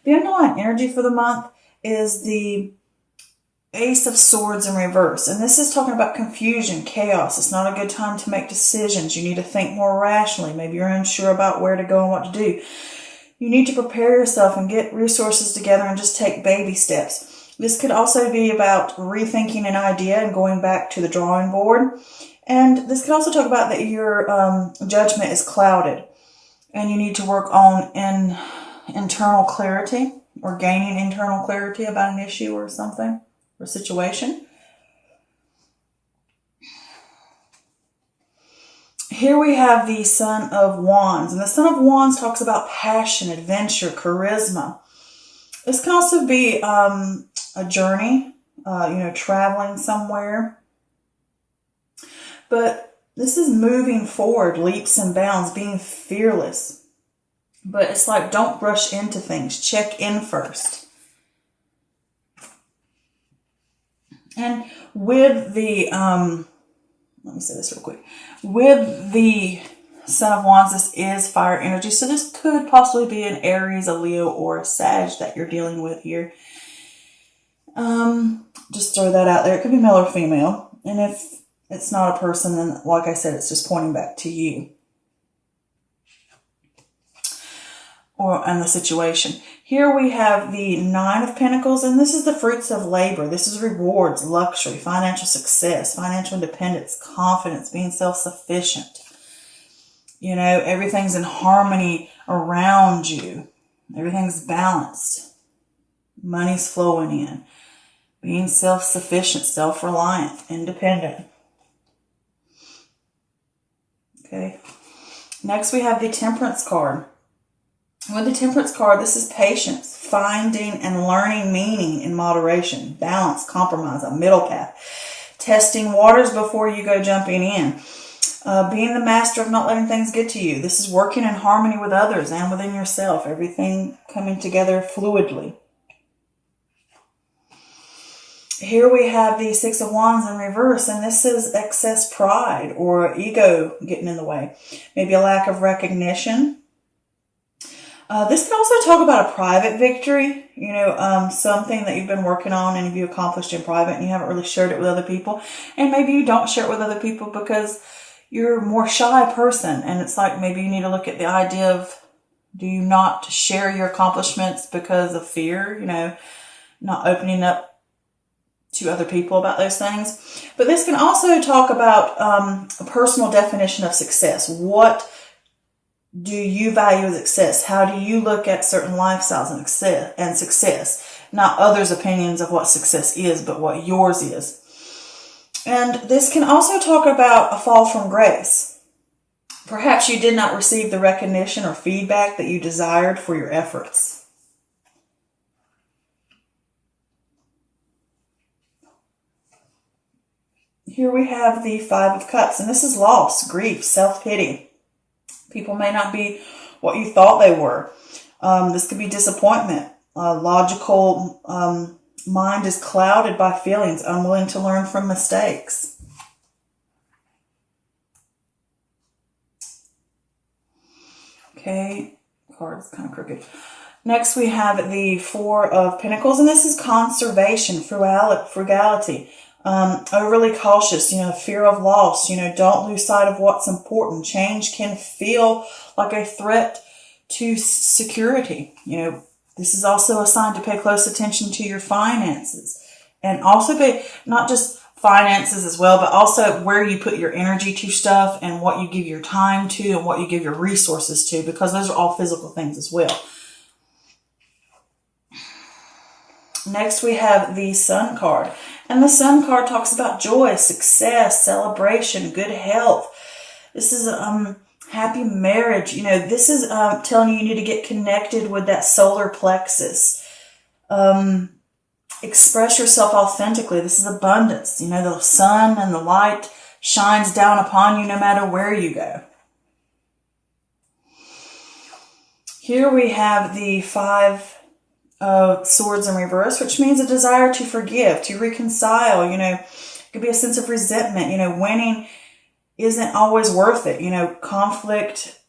The underlying energy for the month is the Ace of Swords in reverse. And this is talking about confusion, chaos. It's not a good time to make decisions. You need to think more rationally. Maybe you're unsure about where to go and what to do. You need to prepare yourself and get resources together and just take baby steps. This could also be about rethinking an idea and going back to the drawing board. And this could also talk about that your judgment is clouded and you need to work on internal clarity or gaining internal clarity about an issue or something or situation. Here we have the Son of Wands. And the Son of Wands talks about passion, adventure, charisma. This can also be a journey, traveling somewhere. But this is moving forward, leaps and bounds, being fearless. But it's like, don't rush into things. Check in first. And with the, let me say this real quick. With the Son of Wands, this is fire energy. So this could possibly be an Aries, a Leo, or a Sag that you're dealing with here. Just throw that out there. It could be male or female. And if it's not a person, then like I said, it's just pointing back to you. And the situation. Here we have the Nine of Pentacles, and this is the fruits of labor. This is rewards, luxury, financial success, financial independence, confidence, being self-sufficient. Everything's in harmony around you. Everything's balanced. Money's flowing in. Being self-sufficient, self-reliant, independent. Okay. Next we have the Temperance card. With the Temperance card, this is patience, finding and learning meaning in moderation, balance, compromise, a middle path, testing waters before you go jumping in, being the master of not letting things get to you. This is working in harmony with others and within yourself, everything coming together fluidly. Here we have the Six of Wands in reverse, and this is excess pride or ego getting in the way. Maybe a lack of recognition. This can also talk about a private victory, something that you've been working on and you accomplished in private and you haven't really shared it with other people. And maybe you don't share it with other people because you're a more shy person. And it's like maybe you need to look at the idea of, do you not share your accomplishments because of fear, not opening up to other people about those things. But this can also talk about a personal definition of success. What do you value as success? How do you look at certain lifestyles and success? Not others' opinions of what success is, but what yours is. And this can also talk about a fall from grace. Perhaps you did not receive the recognition or feedback that you desired for your efforts. Here we have the Five of Cups, and this is loss, grief, self-pity. People may not be what you thought they were. This could be disappointment. Logical mind is clouded by feelings, unwilling to learn from mistakes. Okay, card's kind of crooked. Next we have the Four of Pentacles, and this is conservation, frugality. Overly cautious, fear of loss, don't lose sight of what's important. Change can feel like a threat to security. This is also a sign to pay close attention to your finances and also pay not just finances as well, but also where you put your energy to stuff and what you give your time to and what you give your resources to, because those are all physical things as well. Next, we have the Sun card. And the Sun card talks about joy, success, celebration, good health. This is happy marriage. This is telling you need to get connected with that solar plexus. Express yourself authentically. This is abundance. The sun and the light shines down upon you no matter where you go. Here we have the Five of Swords in reverse, which means a desire to forgive, to reconcile. It could be a sense of resentment. Winning isn't always worth it. Conflict,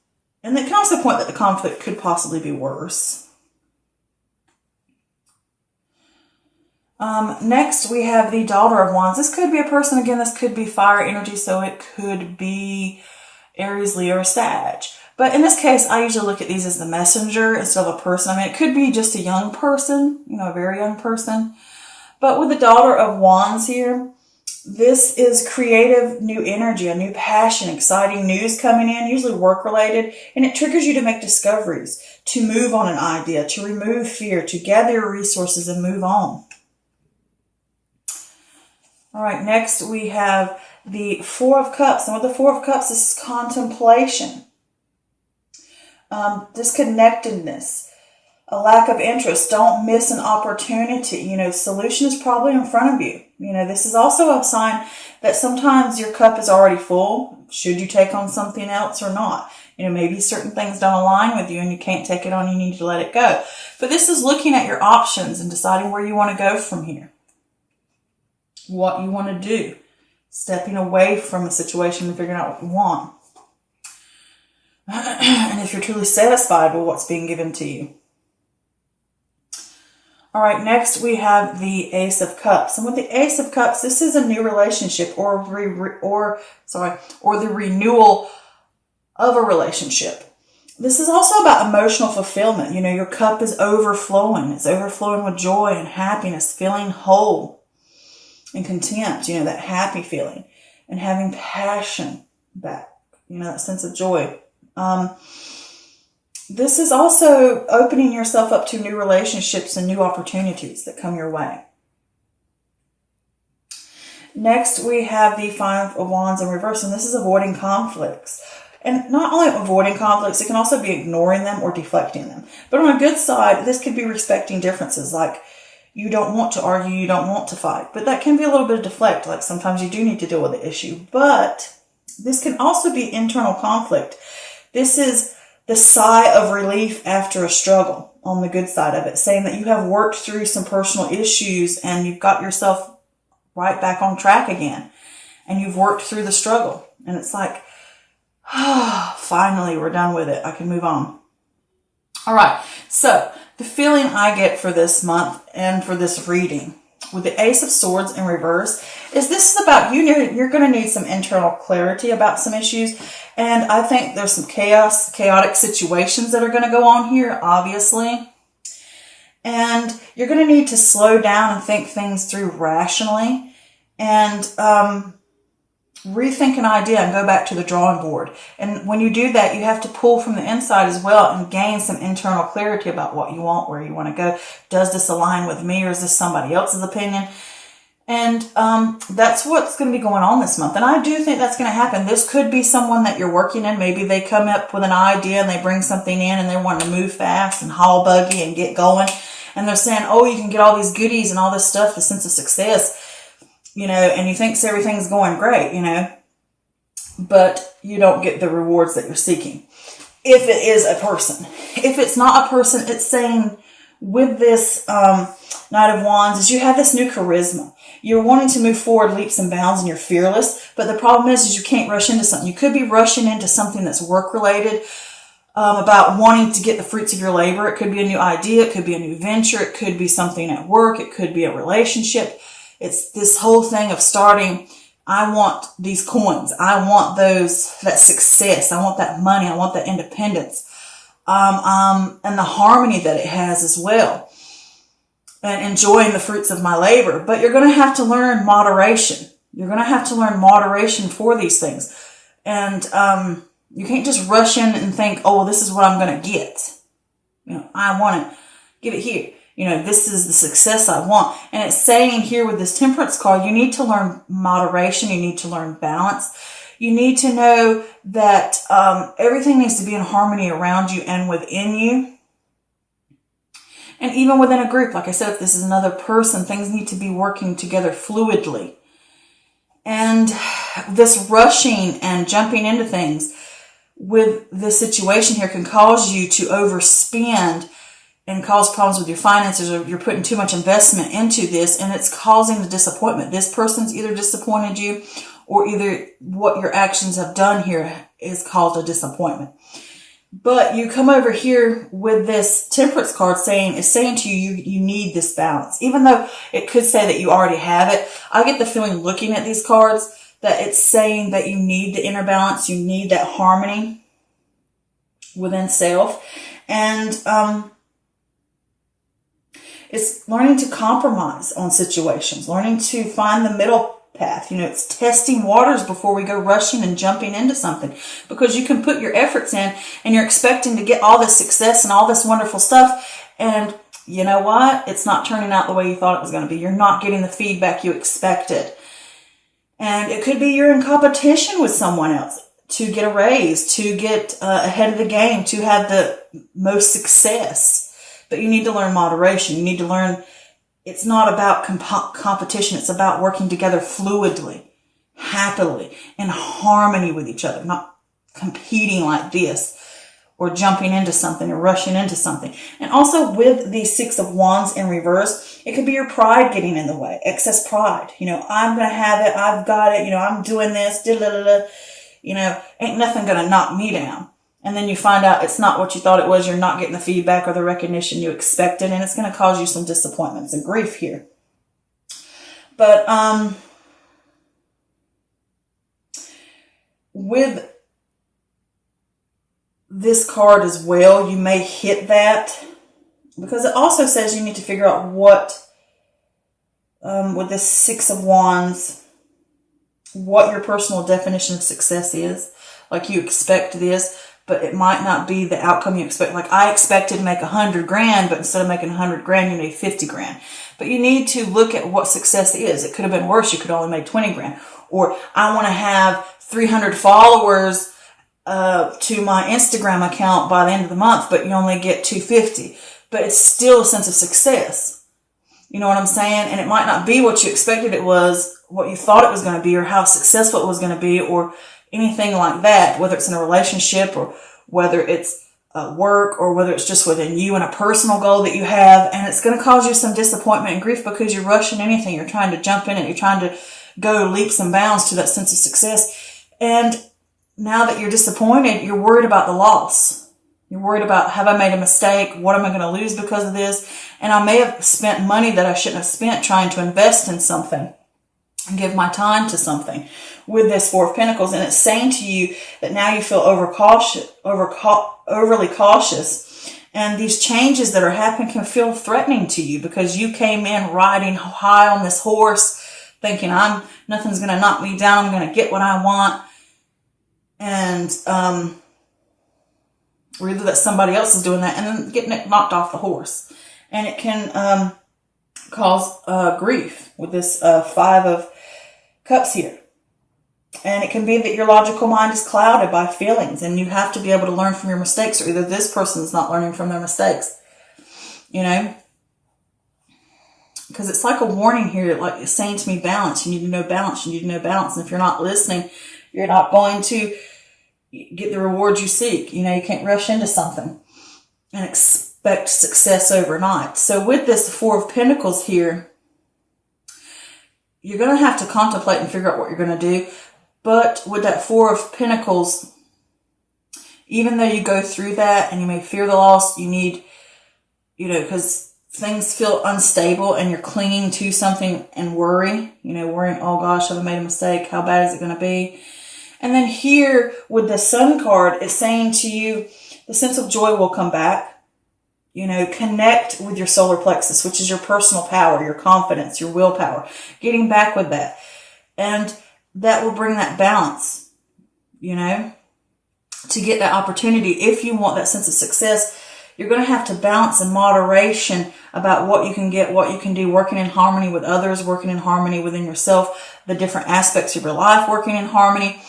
and it can also point that the conflict could possibly be worse. Next, we have the Daughter of Wands. This could be a person. Again, this could be fire energy, so it could be Aries, Leo, or Sag. But in this case, I usually look at these as the messenger instead of a person. I mean, it could be just a young person, a very young person. But with the Daughter of Wands here, this is creative, new energy, a new passion, exciting news coming in, usually work-related, and it triggers you to make discoveries, to move on an idea, to remove fear, to gather your resources and move on. All right, next we have the Four of Cups. And with the Four of Cups, this is contemplation, disconnectedness, a lack of interest. Don't miss an opportunity. Solution is probably in front of you. This is also a sign that sometimes your cup is already full. Should you take on something else or not? Maybe certain things don't align with you and you can't take it on. You need to let it go. But this is looking at your options and deciding where you want to go from here. What you want to do. Stepping away from a situation and figuring out what you want. And if you're truly satisfied with what's being given to you. All right, next we have the Ace of Cups. And with the Ace of Cups, this is a new relationship or the renewal of a relationship. This is also about emotional fulfillment. Your cup is overflowing. It's overflowing with joy and happiness, feeling whole and content, that happy feeling, and having passion back, that sense of joy. This is also opening yourself up to new relationships and new opportunities that come your way. Next, we have the Five of Wands in reverse, and this is avoiding conflicts. And not only avoiding conflicts, it can also be ignoring them or deflecting them. But on a good side, this could be respecting differences, like you don't want to argue, you don't want to fight. But that can be a little bit of deflect, like sometimes you do need to deal with the issue. But this can also be internal conflict. This is the sigh of relief after a struggle on the good side of it, saying that you have worked through some personal issues and you've got yourself right back on track again. And you've worked through the struggle. And it's like, finally, we're done with it. I can move on. All right. So the feeling I get for this month and for this reading with the Ace of Swords in reverse is this is about you. You're going to need some internal clarity about some issues. And I think there's some chaotic situations that are going to go on here, obviously. And you're going to need to slow down and think things through rationally and rethink an idea and go back to the drawing board. And when you do that, you have to pull from the inside as well and gain some internal clarity about what you want, where you want to go. Does this align with me or is this somebody else's opinion? And that's what's going to be going on this month. And I do think that's going to happen. This could be someone that you're working in. Maybe they come up with an idea and they bring something in and they're wanting to move fast and haul buggy and get going. And they're saying, oh, you can get all these goodies and all this stuff, the sense of success, and you think everything's going great, but you don't get the rewards that you're seeking. If it is a person. If it's not a person, it's saying with this Knight of Wands is you have this new charisma. You're wanting to move forward leaps and bounds and you're fearless. But the problem is you can't rush into something. You could be rushing into something that's work related, about wanting to get the fruits of your labor. It could be a new idea. It could be a new venture. It could be something at work. It could be a relationship. It's this whole thing of starting. I want these coins. I want that success. I want that money. I want that independence. And the harmony that it has as well. And enjoying the fruits of my labor. But you're going to have to learn moderation. You're going to have to learn moderation for these things. And you can't just rush in and think, oh, well, this is what I'm going to get. I want it. Give it here. This is the success I want. And it's saying here with this Temperance card, you need to learn moderation. You need to learn balance. You need to know that everything needs to be in harmony around you and within you. And even within a group, like I said, if this is another person, things need to be working together fluidly. And this rushing and jumping into things with this situation here can cause you to overspend and cause problems with your finances, or you're putting too much investment into this and it's causing the disappointment. This person's either disappointed you or either what your actions have done here has caused a disappointment. But you come over here with this Temperance card it's saying to you, you need this balance. Even though it could say that you already have it, I get the feeling looking at these cards that it's saying that you need the inner balance, you need that harmony within self. And it's learning to compromise on situations, learning to find the middle path. It's testing waters before we go rushing and jumping into something, because you can put your efforts in and you're expecting to get all this success and all this wonderful stuff. And you know what? It's not turning out the way you thought it was going to be. You're not getting the feedback you expected. And it could be you're in competition with someone else to get a raise, to get ahead of the game, to have the most success. But you need to learn moderation. You need to learn it's not about competition. It's about working together fluidly, happily, in harmony with each other, not competing like this or jumping into something or rushing into something. And also with the Six of Wands in reverse, it could be your pride getting in the way, excess pride. I'm going to have it. I've got it. I'm doing this. Ain't nothing going to knock me down. And then you find out it's not what you thought it was. You're not getting the feedback or the recognition you expected. And it's going to cause you some disappointments and grief here. But with this card as well, you may hit that. Because it also says you need to figure out what, with this Six of Wands, what your personal definition of success is. Like you expect this, but it might not be the outcome you expect. Like I expected to make $100,000, but instead of making $100,000, you made $50,000. But you need to look at what success is. It could have been worse. You could only make $20,000. Or I want to have 300 followers to my Instagram account by the end of the month, but you only get 250. But it's still a sense of success. You know what I'm saying? And it might not be what you expected it was, what you thought it was going to be, or how successful it was going to be, or anything like that, whether it's in a relationship or whether it's work or whether it's just within you and a personal goal that you have. And it's going to cause you some disappointment and grief because you're rushing anything. You're trying to jump in it. You're trying to go leaps and bounds to that sense of success. And now that you're disappointed, you're worried about the loss. You're worried about, have I made a mistake? What am I going to lose because of this? And I may have spent money that I shouldn't have spent trying to invest in something and give my time to something with this Four of Pentacles. And it's saying to you that now you feel overly cautious. And these changes that are happening can feel threatening to you because you came in riding high on this horse thinking nothing's going to knock me down. I'm going to get what I want. And, or either that somebody else is doing that and then getting it knocked off the horse. And it can, cause, grief with this, Five of Cups here. And it can be that your logical mind is clouded by feelings and you have to be able to learn from your mistakes, or either this person's not learning from their mistakes, because it's like a warning here, like it's saying to me, balance. You need to know balance. You need to know balance. And if you're not listening, you're not going to get the rewards you seek. You can't rush into something and expect success overnight. So with this Four of Pentacles here, you're going to have to contemplate and figure out what you're going to do. But with that Four of Pentacles, even though you go through that and you may fear the loss, you need, because things feel unstable and you're clinging to something and worrying, oh gosh, have I made a mistake? How bad is it going to be? And then here with the Sun card, it's saying to you, the sense of joy will come back. Connect with your solar plexus, which is your personal power, your confidence, your willpower, getting back with that. And that will bring that balance, to get that opportunity. If you want that sense of success, you're going to have to balance in moderation about what you can get, what you can do, working in harmony with others, working in harmony within yourself, the different aspects of your life, working in harmony,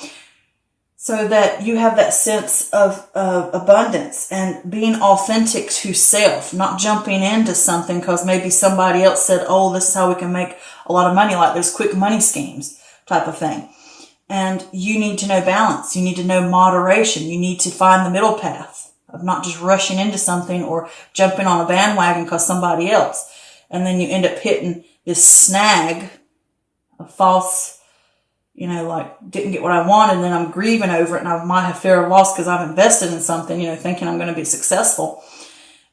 so that you have that sense of abundance and being authentic to self, not jumping into something because maybe somebody else said, oh, this is how we can make a lot of money, like those quick money schemes type of thing. And you need to know balance. You need to know moderation. You need to find the middle path of not just rushing into something or jumping on a bandwagon because somebody else. And then you end up hitting this snag, a false you know, like didn't get what I wanted, and then I'm grieving over it, and I might have fear of loss because I've invested in something, you know, thinking I'm going to be successful.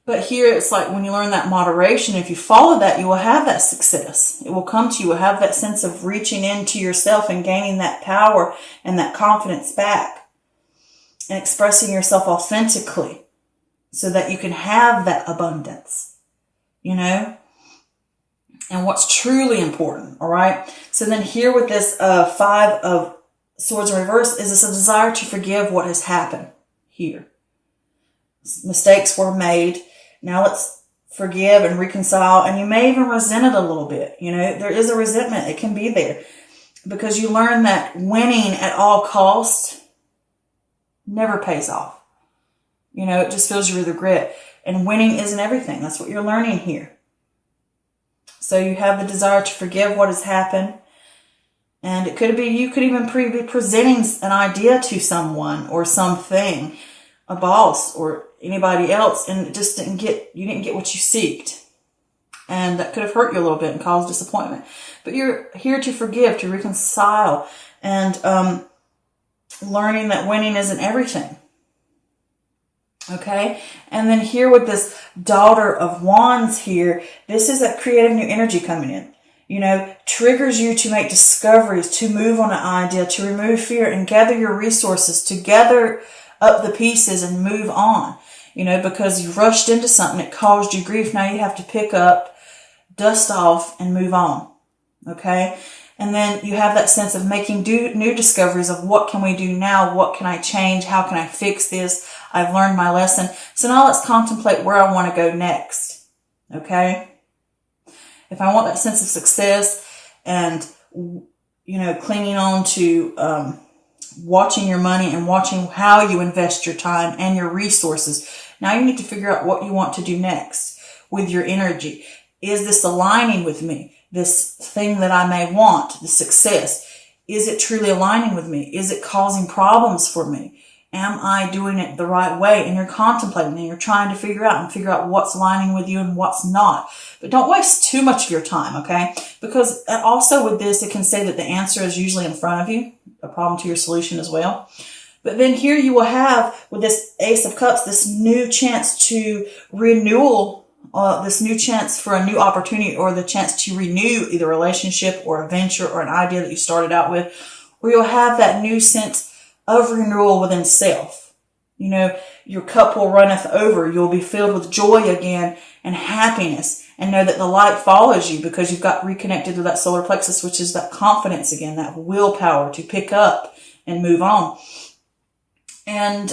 But here it's like when you learn that moderation, if you follow that, you will have that success. It will come to you. You will have that sense of reaching into yourself and gaining that power and that confidence back and expressing yourself authentically so that you can have that abundance, you know, and what's truly important. All right. So then here with this 5 of Swords in reverse is this a desire to forgive what has happened here. Mistakes were made. Now let's forgive and reconcile. And you may even resent it a little bit. You know, there is a resentment. It can be there because you learn that winning at all costs never pays off. You know, it just fills you with regret. And winning isn't everything. That's what you're learning here. So you have the desire to forgive what has happened. And it could be, you could even be presenting an idea to someone or something, a boss or anybody else, and it just you didn't get what you seeked. And that could have hurt you a little bit and caused disappointment. But you're here to forgive, to reconcile, and learning that winning isn't everything. Okay? And then here with this Daughter of Wands here, this is that creative new energy coming in. You know, triggers you to make discoveries, to move on an idea, to remove fear and gather your resources, to gather up the pieces and move on. You know, because you rushed into something, it caused you grief. Now you have to pick up, dust off, and move on. Okay? And then you have that sense of making new discoveries of what can we do now? What can I change? How can I fix this? I've learned my lesson. So now let's contemplate where I want to go next. Okay? If I want that sense of success and, you know, clinging on to watching your money and watching how you invest your time and your resources, now you need to figure out what you want to do next with your energy. Is this aligning with me? This thing that I may want, the success, is it truly aligning with me? Is it causing problems for me? Am I doing it the right way? And you're contemplating and you're trying to figure out what's aligning with you and what's not. But don't waste too much of your time, okay? Because also with this, it can say that the answer is usually in front of you, a problem to your solution as well. But then here you will have, with this Ace of Cups, this new chance to renewal, this new chance for a new opportunity, or the chance to renew either a relationship or a venture or an idea that you started out with, or you'll have that new sense of renewal within self. You know, your cup will runneth over. You'll be filled with joy again and happiness, and know that the light follows you because you've got reconnected to that solar plexus, which is that confidence again, that willpower to pick up and move on. And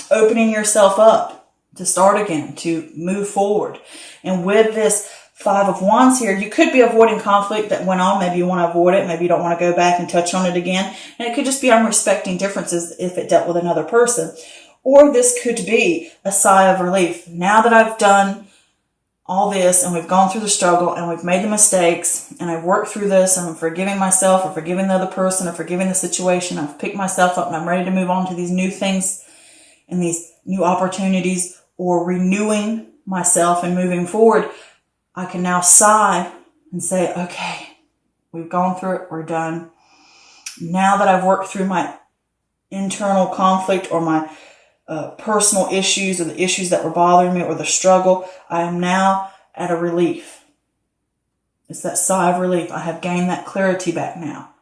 opening yourself up to start again, to move forward. And with this 5 of Wands here, you could be avoiding conflict that went on. Maybe you want to avoid it. Maybe you don't want to go back and touch on it again. And it could just be I'm respecting differences if it dealt with another person. Or this could be a sigh of relief. Now that I've done all this and we've gone through the struggle and we've made the mistakes and I've worked through this and I'm forgiving myself or forgiving the other person or forgiving the situation, I've picked myself up and I'm ready to move on to these new things and these new opportunities, or renewing myself and moving forward, I can now sigh and say, okay, we've gone through it, we're done. Now that I've worked through my internal conflict or my personal issues or the issues that were bothering me or the struggle, I am now at a relief. It's that sigh of relief. I have gained that clarity back now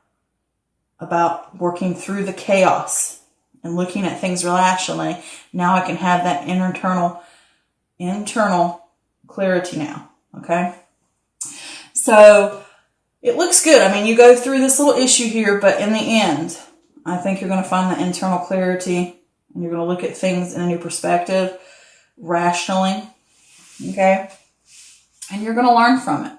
about working through the chaos and looking at things rationally. Now I can have that internal clarity now. Okay? So it looks good. I mean, you go through this little issue here, but in the end, I think you're going to find the internal clarity. And you're going to look at things in a new perspective, rationally, okay? And you're going to learn from it.